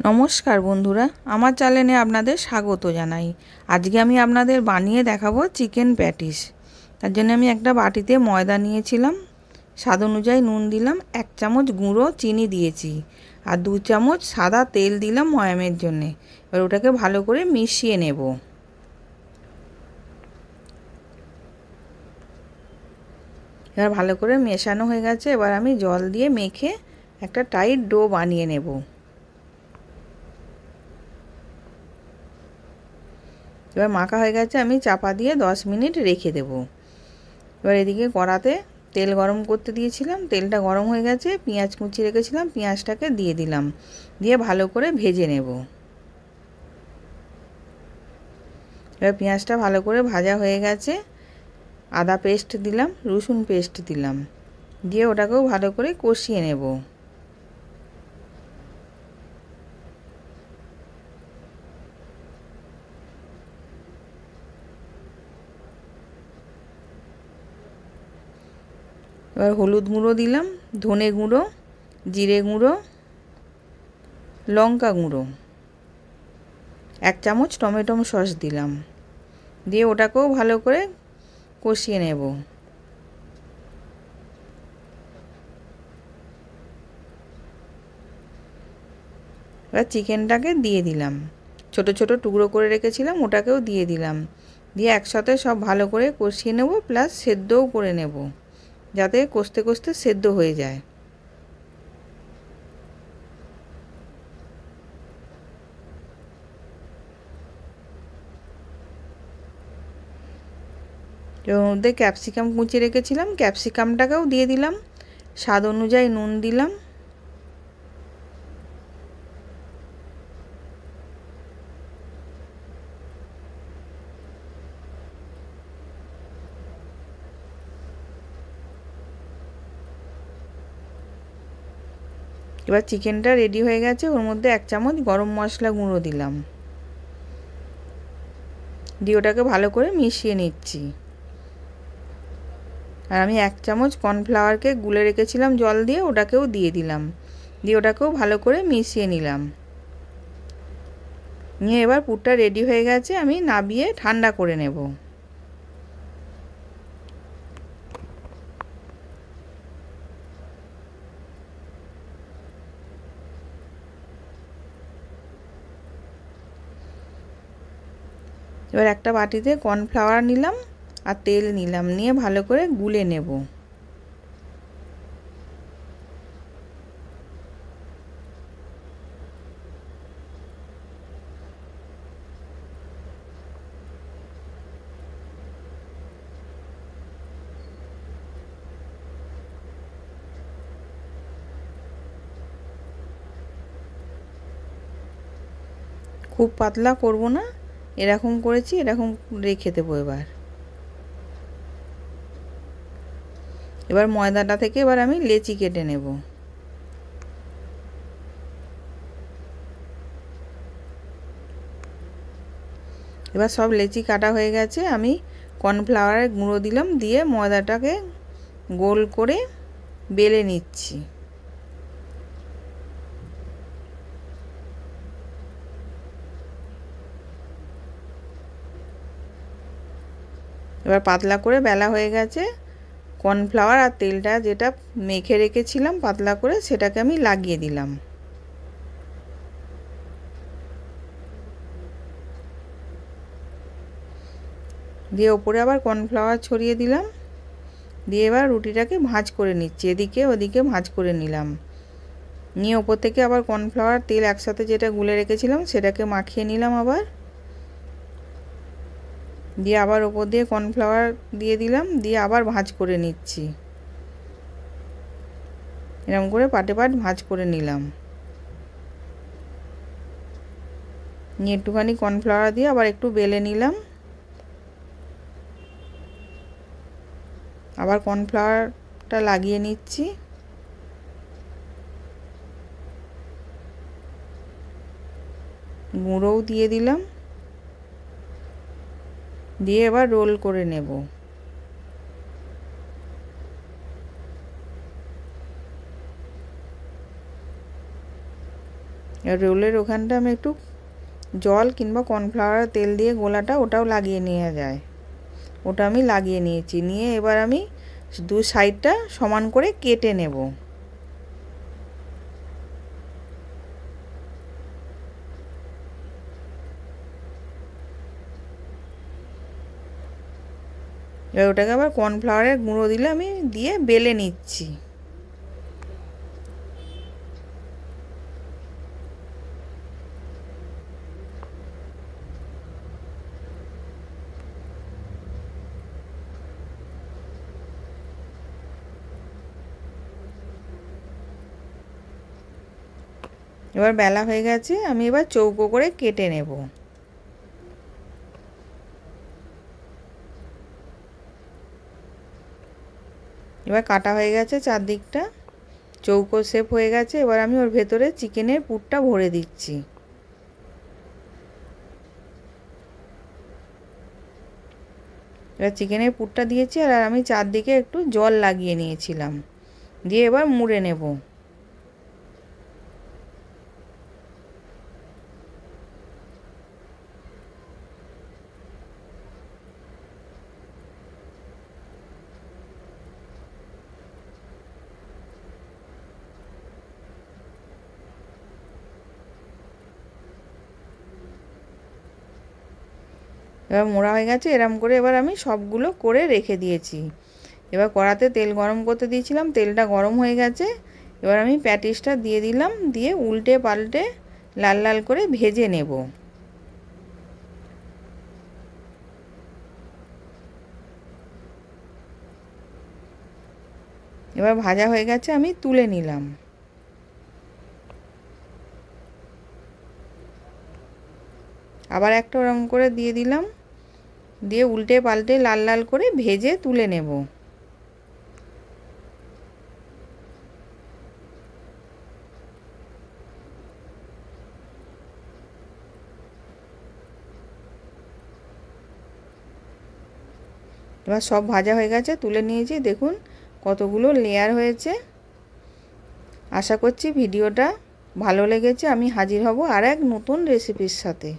নমস্কার বন্ধুরা, আমার চ্যানেলে আপনাদের স্বাগত জানাই। আজকে আমি আপনাদের বানিয়ে দেখাবো চিকেন প্যাটিস। তার জন্য আমি একটা বাটিতে ময়দা নিয়েছিলাম, স্বাদ অনুযায়ী নুন দিলাম, 1 চামচ গুঁড়ো চিনি দিয়েছি আর 2 চামচ সাদা তেল দিলাম ময়ামের জন্যে। এবার ওটাকে ভালো করে মিশিয়ে নেব। এবার ভালো করে মেশানো হয়ে গেছে। এবার আমি জল দিয়ে মেখে একটা টাইট ডো বানিয়ে নেব। এবার মাখা হয়ে গেছে, আমি চাপা দিয়ে 10 মিনিট রেখে দেব। এবার এদিকে কড়াতে তেল গরম করতে দিয়েছিলাম, তেলটা গরম হয়ে গেছে, পেঁয়াজ কুচি রেখেছিলাম, পেঁয়াজটাকে দিয়ে দিলাম, দিয়ে ভালো করে ভেজে নেব। এবার পেঁয়াজটা ভালো করে ভাজা হয়ে গেছে, আদা পেস্ট দিলাম, রসুন পেস্ট দিলাম, দিয়ে ওটাকেও ভালো করে কষিয়ে নেব। এবার হলুদ গুঁড়ো দিলাম, ধনে গুঁড়ো, জিরে গুঁড়ো, লঙ্কা গুঁড়ো, 1 চামচ টমেটো সস দিলাম, দিয়ে ওটাকেও ভালো করে কষিয়ে নেব। এবার চিকেনটাকে দিয়ে দিলাম, ছোট ছোট টুকরো করে রেখেছিলাম ওটাকেও দিয়ে দিলাম, দিয়ে একসাথে সব ভালো করে কষিয়ে নেব, প্লাস সেদ্ধও করে নেব যাতে কষতে কষতে সেদ্ধ হয়ে যায়। এর মধ্যে ক্যাপসিকাম কুচিয়ে রেখেছিলাম, ক্যাপসিকামটাকেও দিয়ে দিলাম, স্বাদ অনুযায়ী নুন দিলাম। এবার চিকেনটা রেডি হয়ে গেছে, ওর মধ্যে 1 চামচ গরম মশলা গুঁড়ো দিলাম, দিয়ে ওটাকে ভালো করে মিশিয়ে নিচ্ছি। আর আমি 1 চামচ কর্নফ্লাওয়ারকে গুলে রেখেছিলাম জল দিয়ে, ওটাকেও দিয়ে দিলাম, দিয়ে ওটাকেও ভালো করে মিশিয়ে নিলাম। নিয়ে এবার পুরটা রেডি হয়ে গেছে, আমি নামিয়ে ঠান্ডা করে নেব। এবার একটা বাটিতে কর্নফ্লাওয়ার নিলাম আর তেল নিলাম, নিয়ে ভালো করে গুলে নেব। খুব পাতলা করব না, এরকম করেছি, এরকম রেখে দেবো। এবার ময়দাটা থেকে এবার আমি লেচি কেটে নেব। এবার সব লেচি কাটা হয়ে গেছে, আমি কর্নফ্লাওয়ারের গুঁড়ো দিলাম, দিয়ে ময়দাটাকে গোল করে বেলে নিচ্ছি। এবার পাতলা করে বেলা হয়ে গেছে, কর্নফ্লাওয়ার আর তেলটা যেটা মেখে রেখেছিলাম পাতলা করে সেটাকে আমি লাগিয়ে দিলাম। দিয়ে ওপরে আবার কর্নফ্লাওয়ার ছড়িয়ে দিলাম, দিয়ে এবার রুটিটাকে ভাঁজ করে নিচ্ছি, এদিকে ওদিকে ভাঁজ করে নিলাম, নিয়ে ওপর থেকে আবার কর্নফ্লাওয়ার তেল একসাথে যেটা গুলে রেখেছিলাম সেটাকে মাখিয়ে নিলাম আবার, দিয়ে আবার ওপর দিয়ে কর্নফ্লাওয়ার দিয়ে দিলাম, দিয়ে আবার ভাঁজ করে নিচ্ছি। এরকম করে পাটে পাট ভাঁজ করে নিলাম, নিয়ে একটুখানি কর্নফ্লাওয়ার দিয়ে আবার একটু বেলে নিলাম, আবার কর্নফ্লাওয়ারটা লাগিয়ে নিচ্ছি, গুঁড়োও দিয়ে দিলাম, দিয়ে এবার রোল করে নেব। রোলের ওখানটা আমি একটু জল কিংবা কর্নফ্লাওয়ার তেল দিয়ে গোলাটা ওটাও লাগিয়ে নেওয়া যায়, ওটা আমি লাগিয়ে নিয়েছি। নিয়ে এবার আমি দু সাইডটা সমান করে কেটে নেব। এবার ওটাকে আবার কর্নফ্লাওয়ারের গুঁড়ো দিলে আমি দিয়ে বেলে নিচ্ছি। এবার বেলা হয়ে গেছে, আমি এবার চৌকো করে কেটে নেব। এবার কাটা হয়ে গেছে, চারদিকটা চৌকো শেপ হয়ে গেছে। এবার আমি ওর ভেতরে চিকেনের পুরটা ভরে দিচ্ছি। এবার চিকেনের পুরটা দিয়েছি, আর আমি চারদিকে একটু জল লাগিয়ে নিয়েছিলাম, দিয়ে এবার মুড়ে নেব। এবার মোড়া হয়ে গেছে, এরম করে এবার আমি সবগুলো করে রেখে দিয়েছি। এবার কড়াতে তেল গরম করতে দিয়েছিলাম, তেলটা গরম হয়ে গেছে। এবার আমি প্যাটিসটা দিয়ে দিলাম, দিয়ে উল্টে পাল্টে লাল লাল করে ভেজে নেব। এবার ভাজা হয়ে গেছে, আমি তুলে নিলাম। আবার একটা ওরকম করে দিয়ে দিলাম, দিয়ে উল্টে পাল্টে লাল লাল করে ভেজে তুলে নেব। এবার সব ভাজা হয়ে গেছে, তুলে নিয়েছি। দেখুন কতগুলো লেয়ার হয়েছে। আশা করছি ভিডিওটা ভালো লেগেছে। আমি হাজির হব আর এক নতুন রেসিপির সাথে।